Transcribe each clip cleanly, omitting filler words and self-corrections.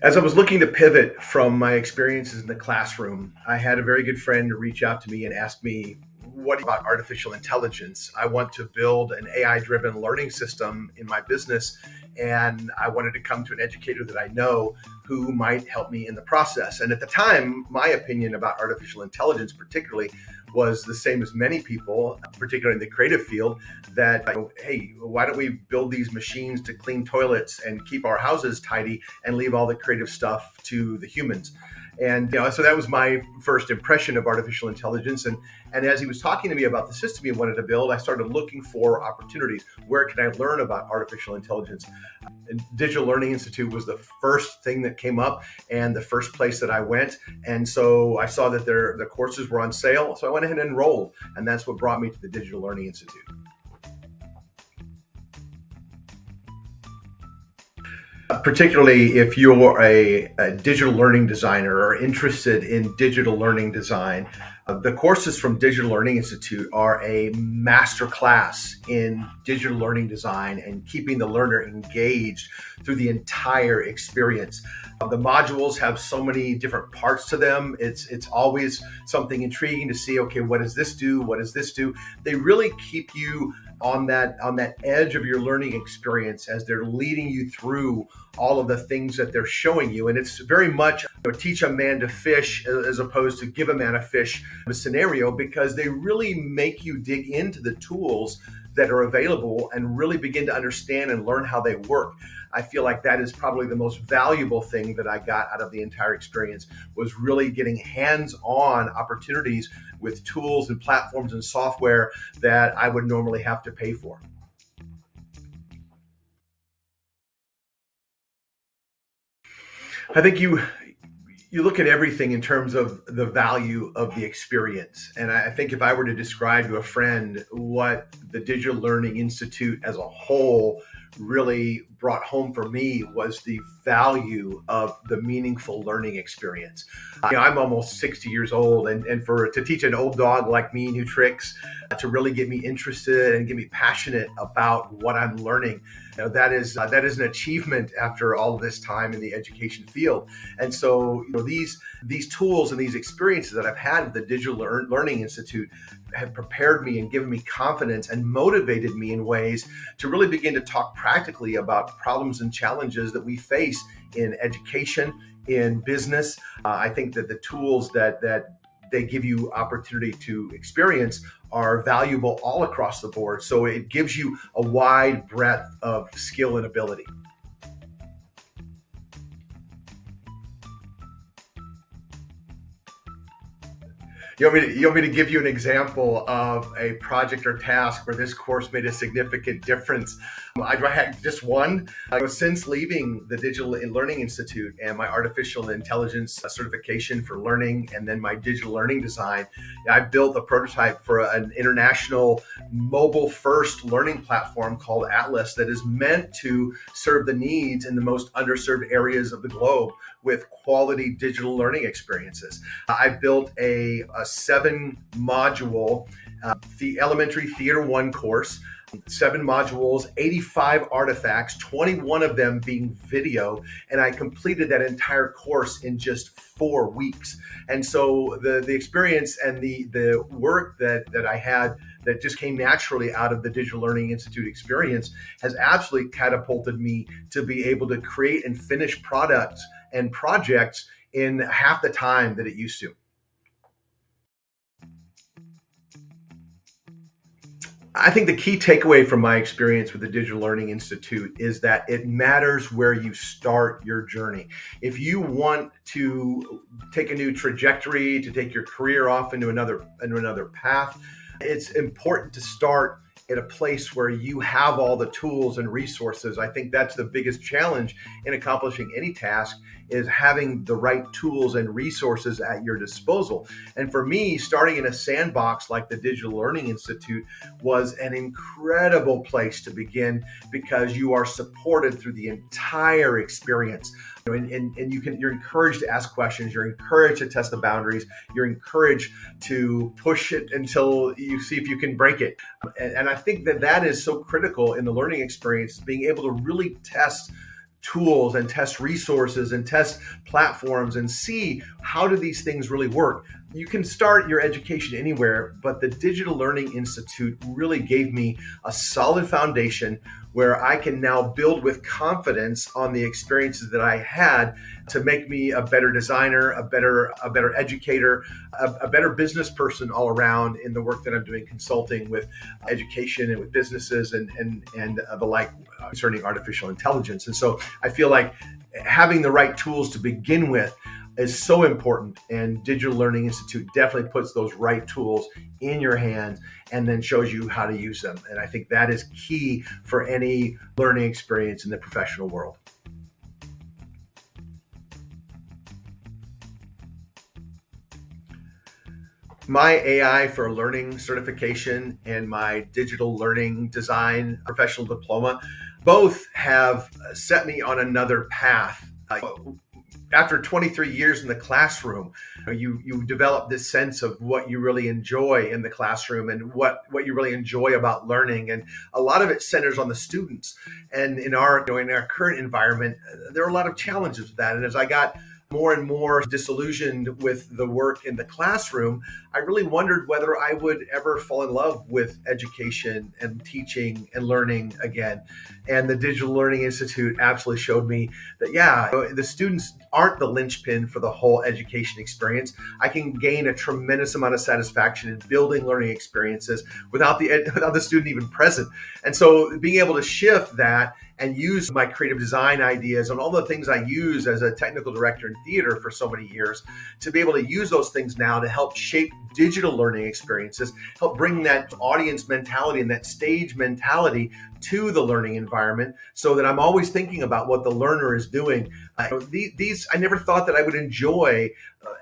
As I was looking to pivot from my experiences in the classroom, I had a very good friend reach out to me and ask me, what about artificial intelligence? I want to build an AI driven learning system in my business, and I wanted to come to an educator that I know who might help me in the process. And at the time, my opinion about artificial intelligence, particularly, was the same as many people, particularly in the creative field, that, hey, why don't we build these machines to clean toilets and keep our houses tidy and leave all the creative stuff to the humans? And so that was my first impression of artificial intelligence. And as he was talking to me about the system he wanted to build, I started looking for opportunities. Where can I learn about artificial intelligence? And Digital Learning Institute was the first thing that came up and the first place that I went. And so I saw that the courses were on sale. So I went ahead and enrolled. And that's what brought me to the Digital Learning Institute. Particularly if you're a digital learning designer or interested in digital learning design, the courses from Digital Learning Institute are a master class in digital learning design and keeping the learner engaged through the entire experience. The modules have so many different parts to them. It's always something intriguing to see, okay, what does this do? What does this do? They really keep you on that edge of your learning experience as they're leading you through all of the things that they're showing you. And it's very much, teach a man to fish as opposed to give a man a fish scenario, because they really make you dig into the tools that are available and really begin to understand and learn how they work. I feel like that is probably the most valuable thing that I got out of the entire experience, was really getting hands-on opportunities with tools and platforms and software that I would normally have to pay for. I think you look at everything in terms of the value of the experience. And I think if I were to describe to a friend what the Digital Learning Institute as a whole really brought home for me, was the value of the meaningful learning experience. I'm almost 60 years old, and to teach an old dog like me new tricks, to really get me interested and get me passionate about what I'm learning, that is an achievement after all of this time in the education field. And so, these tools and these experiences that I've had at the Digital Learning Institute have prepared me and given me confidence and motivated me in ways to really begin to talk practically about problems and challenges that we face in education, in business. I think that the tools that they give you opportunity to experience are valuable all across the board. So it gives you a wide breadth of skill and ability. You want me to give you an example of a project or task where this course made a significant difference? I had just one. Since leaving the Digital Learning Institute and my artificial intelligence certification for learning, and then my digital learning design, I built a prototype for an international mobile-first learning platform called Atlas that is meant to serve the needs in the most underserved areas of the globe with quality digital learning experiences. I built a 7-module the elementary theater 1 course, 7 modules, 85 artifacts, 21 of them being video, and I completed that entire course in just 4 weeks. And so the experience and the work that I had that just came naturally out of the Digital Learning Institute experience has absolutely catapulted me to be able to create and finish products and projects in half the time that it used to. I think the key takeaway from my experience with the Digital Learning Institute is that it matters where you start your journey. If you want to take a new trajectory, to take your career off into another path, it's important to start at a place where you have all the tools and resources. I think that's the biggest challenge in accomplishing any task, is having the right tools and resources at your disposal. And for me, starting in a sandbox like the Digital Learning Institute was an incredible place to begin, because you are supported through the entire experience. And you're encouraged to ask questions, you're encouraged to test the boundaries, you're encouraged to push it until you see if you can break it. And I think that is so critical in the learning experience, being able to really test tools and test resources and test platforms and see how do these things really work. You can start your education anywhere, but the Digital Learning Institute really gave me a solid foundation where I can now build with confidence on the experiences that I had to make me a better designer, a better educator, a better business person all around in the work that I'm doing consulting with education and with businesses and the like concerning artificial intelligence. And so I feel like having the right tools to begin with is so important, and Digital Learning Institute definitely puts those right tools in your hands and then shows you how to use them. And I think that is key for any learning experience in the professional world. My AI for Learning certification and my digital learning design professional diploma both have set me on another path. After 23 years in the classroom, you develop this sense of what you really enjoy in the classroom and what you really enjoy about learning. And a lot of it centers on the students. And in our current environment, there are a lot of challenges with that. And as I got more and more disillusioned with the work in the classroom, I really wondered whether I would ever fall in love with education and teaching and learning again. And the Digital Learning Institute absolutely showed me that, yeah, the students aren't the linchpin for the whole education experience. I can gain a tremendous amount of satisfaction in building learning experiences without the student even present. And so being able to shift that and use my creative design ideas and all the things I use as a technical director in theater for so many years, to be able to use those things now to help shape digital learning experiences, help bring that audience mentality and that stage mentality to the learning environment, so that I'm always thinking about what the learner is doing. I never thought that I would enjoy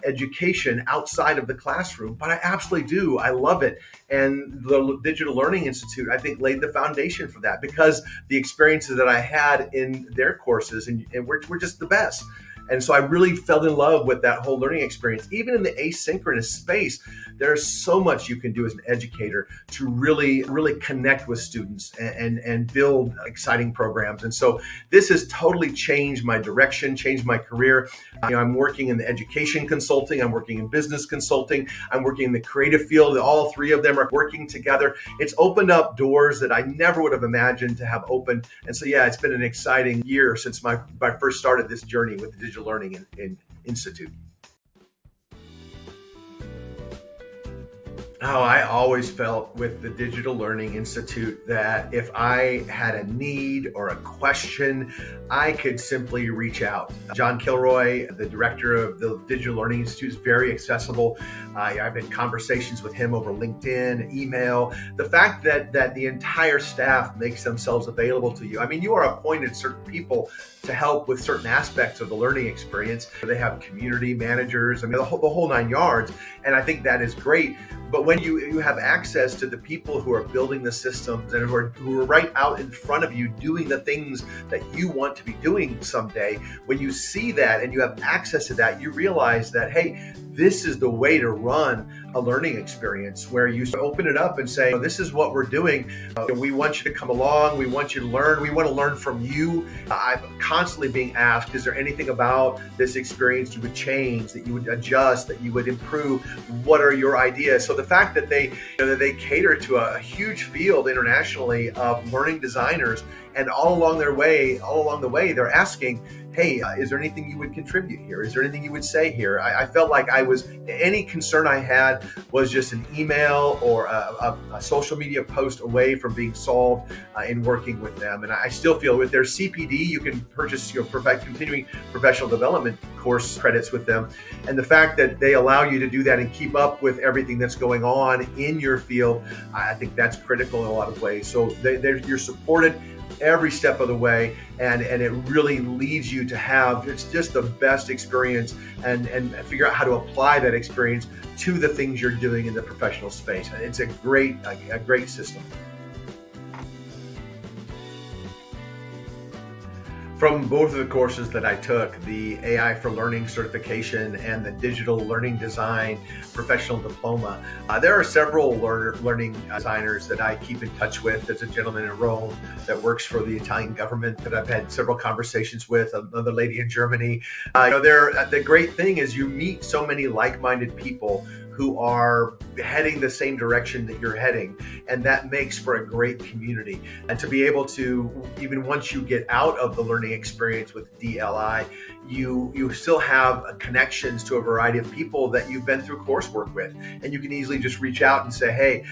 education outside of the classroom, but I absolutely do. I love it. And the Digital Learning Institute, I think, laid the foundation for that, because the experiences that I had in their courses and were just the best. And so I really fell in love with that whole learning experience. Even in the asynchronous space, there's so much you can do as an educator to really, really connect with students and build exciting programs. And so this has totally changed my direction, changed my career. I'm working in the education consulting, I'm working in business consulting, I'm working in the creative field. All three of them are working together. It's opened up doors that I never would have imagined to have opened. And so, yeah, it's been an exciting year since I first started this journey with the Digital Learning Institute. Oh, I always felt with the Digital Learning Institute that if I had a need or a question, I could simply reach out. John Kilroy, the director of the Digital Learning Institute, is very accessible. I've had conversations with him over LinkedIn, email. The fact that the entire staff makes themselves available to you. I mean, you are appointed certain people to help with certain aspects of the learning experience. They have community managers, I mean, the whole nine yards. And I think that is great. But when you have access to the people who are building the systems and who are right out in front of you doing the things that you want to be doing someday, when you see that and you have access to that, you realize that, hey, this is the way to run a learning experience, where you open it up and say, this is what we're doing. We want you to come along. We want you to learn. We want to learn from you. I'm constantly being asked, is there anything about this experience you would change, that you would adjust, that you would improve? What are your ideas? So the fact that they cater to a huge field internationally of learning designers, and all along the way, they're asking, hey, is there anything you would contribute here? Is there anything you would say here? I felt like any concern I had was just an email or a social media post away from being solved in working with them. And I still feel with their CPD, you can purchase your continuing professional development course credits with them. And the fact that they allow you to do that and keep up with everything that's going on in your field, I think that's critical in a lot of ways. So you're supported every step of the way, and it really leads you to have just the best experience and figure out how to apply that experience to the things you're doing in the professional space. It's a great system. From both of the courses that I took, the AI for Learning certification and the digital learning design professional diploma, there are several learning designers that I keep in touch with. There's a gentleman in Rome that works for the Italian government that I've had several conversations with, another lady in Germany. The great thing is you meet so many like-minded people who are heading the same direction that you're heading, and that makes for a great community. And to be able to, even once you get out of the learning experience with DLI, you still have connections to a variety of people that you've been through coursework with, and you can easily just reach out and say, hey,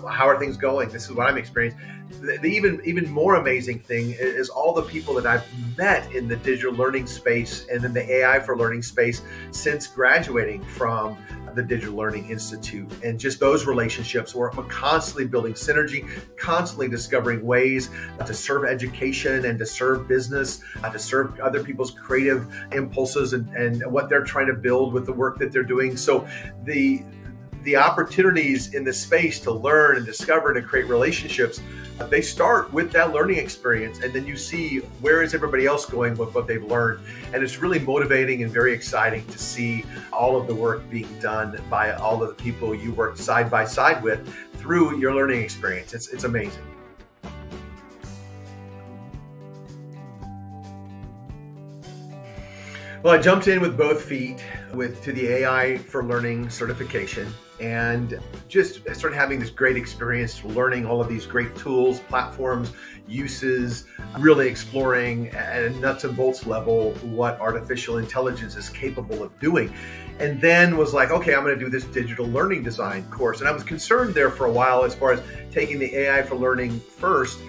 how are things going? This is what I'm experiencing. The even more amazing thing is all the people that I've met in the digital learning space and in the AI for learning space since graduating from the Digital Learning Institute. And just those relationships where we're constantly building synergy, constantly discovering ways to serve education and to serve business, to serve other people's creative impulses and what they're trying to build with the work that they're doing. So the opportunities in this space to learn and discover and to create relationships, they start with that learning experience, and then you see where is everybody else going with what they've learned. And it's really motivating and very exciting to see all of the work being done by all of the people you work side by side with through your learning experience. It's amazing. Well, I jumped in with both feet to the AI for Learning certification and just started having this great experience learning all of these great tools, platforms, uses, really exploring at a nuts and bolts level what artificial intelligence is capable of doing. And then was like, okay, I'm going to do this digital learning design course. And I was concerned there for a while as far as taking the AI for Learning first.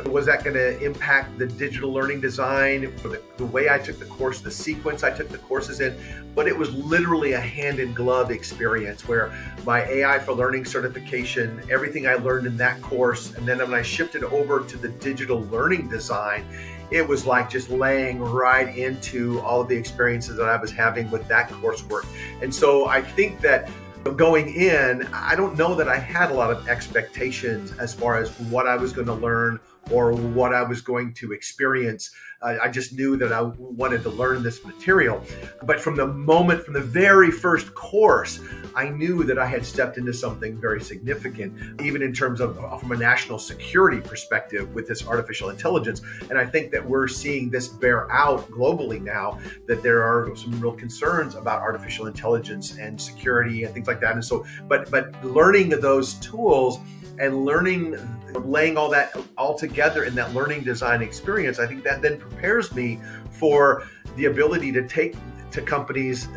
Was that going to impact the digital learning design, the way I took the course, the sequence I took the courses in? But it was literally a hand-in-glove experience where my AI for Learning certification, everything I learned in that course, and then when I shifted over to the digital learning design, it was like just laying right into all of the experiences that I was having with that coursework. And so I think that going in, I don't know that I had a lot of expectations as far as what I was going to learn or what I was going to experience. I just knew that I wanted to learn this material. But from the very first course, I knew that I had stepped into something very significant, even in terms of from a national security perspective with this artificial intelligence. And I think that we're seeing this bear out globally now, that there are some real concerns about artificial intelligence and security and things like that. And so, but learning those tools and laying all that all together in that learning design experience, I think that then prepares me for the ability to take to companies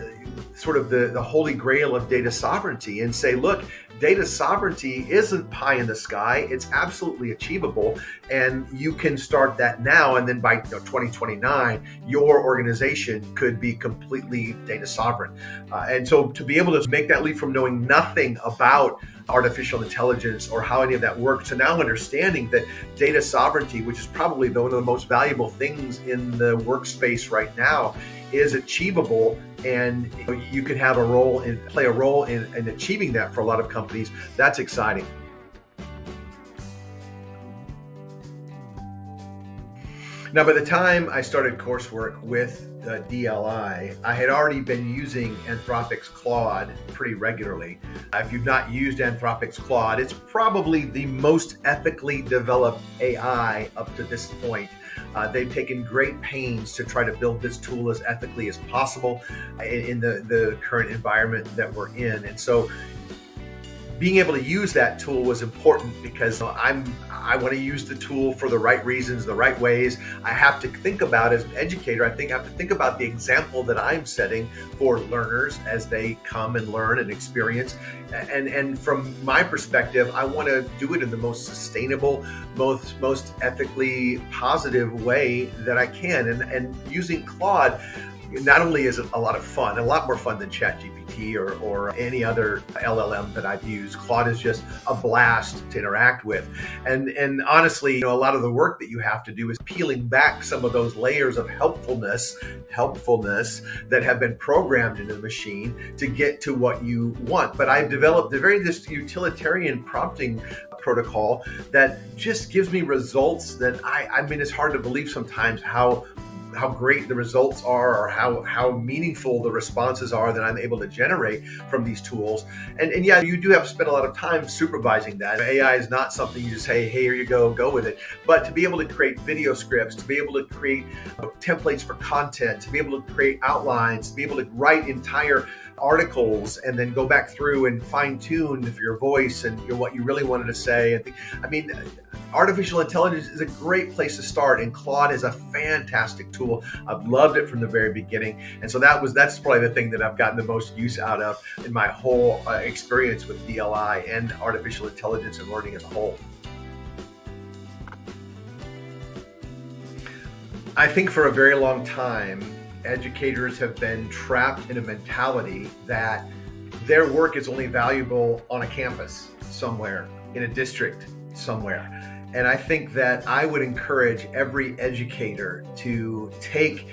sort of the holy grail of data sovereignty and say, look, data sovereignty isn't pie in the sky. It's absolutely achievable. And you can start that now. And then by 2029, your organization could be completely data sovereign. And so to be able to make that leap from knowing nothing about artificial intelligence or how any of that works to now understanding that data sovereignty, which is probably one of the most valuable things in the workspace right now, is achievable, and you can have play a role in achieving that for a lot of companies. That's exciting. Now, by the time I started coursework with DLI, I had already been using Anthropic's Claude pretty regularly. If you've not used Anthropic's Claude, it's probably the most ethically developed AI up to this point. They've taken great pains to try to build this tool as ethically as possible in the current environment that we're in. And so being able to use that tool was important because I want to use the tool for the right reasons, the right ways. I have to think about, as an educator, I have to think about the example that I'm setting for learners as they come and learn and experience. And from my perspective, I want to do it in the most sustainable, most ethically positive way that I can. And using Claude, not only is it a lot of fun, a lot more fun than ChatGPT or any other LLM that I've used, Claude is just a blast to interact with. And honestly, a lot of the work that you have to do is peeling back some of those layers of helpfulness that have been programmed into the machine to get to what you want. But I've developed this utilitarian prompting protocol that just gives me results that I mean, it's hard to believe sometimes how how great the results are, or how meaningful the responses are that I'm able to generate from these tools. And yeah, you do have to spend a lot of time supervising that. AI is not something you just say, hey, here you go with it. But to be able to create video scripts, to be able to create templates for content, to be able to create outlines, to be able to write entire articles and then go back through and fine tune for your voice and what you really wanted to say. I mean, artificial intelligence is a great place to start, and Claude is a fantastic tool. I've loved it from the very beginning, and so that's probably the thing that I've gotten the most use out of in my whole experience with DLI and artificial intelligence and learning as a whole. I think for a very long time, educators have been trapped in a mentality that their work is only valuable on a campus somewhere, in a district somewhere. And I think that I would encourage every educator to take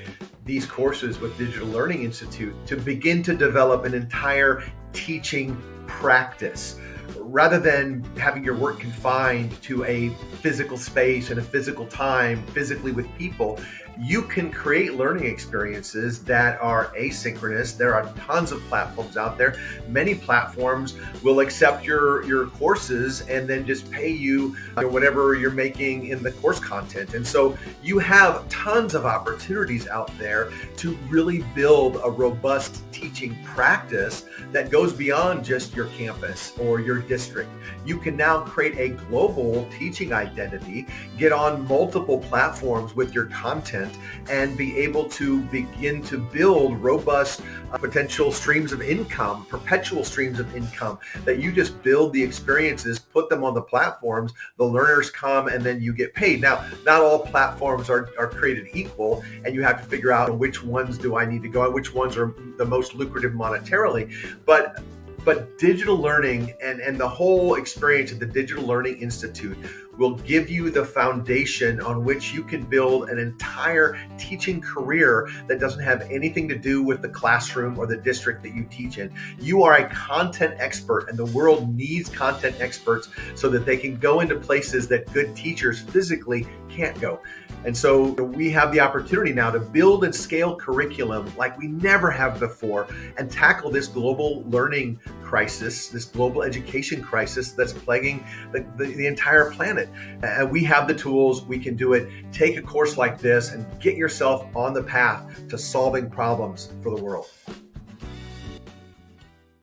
these courses with Digital Learning Institute to begin to develop an entire teaching practice. Rather than having your work confined to a physical space and a physical time, physically with people, you can create learning experiences that are asynchronous. There are tons of platforms out there. Many platforms will accept your courses and then just pay you whatever you're making in the course content. And so you have tons of opportunities out there to really build a robust teaching practice that goes beyond just your campus or your district. You can now create a global teaching identity, get on multiple platforms with your content, and be able to begin to build robust potential streams of income, perpetual streams of income, that you just build the experiences, put them on the platforms, the learners come, and then you get paid. Now, not all platforms are created equal, and you have to figure out which ones do I need to go on, which ones are the most lucrative monetarily. But digital learning and the whole experience of the Digital Learning Institute will give you the foundation on which you can build an entire teaching career that doesn't have anything to do with the classroom or the district that you teach in. You are a content expert, and the world needs content experts so that they can go into places that good teachers physically can't go. And so we have the opportunity now to build and scale curriculum like we never have before and tackle this global learning crisis, this global education crisis that's plaguing the entire planet. And we have the tools, we can do it. Take a course like this and get yourself on the path to solving problems for the world.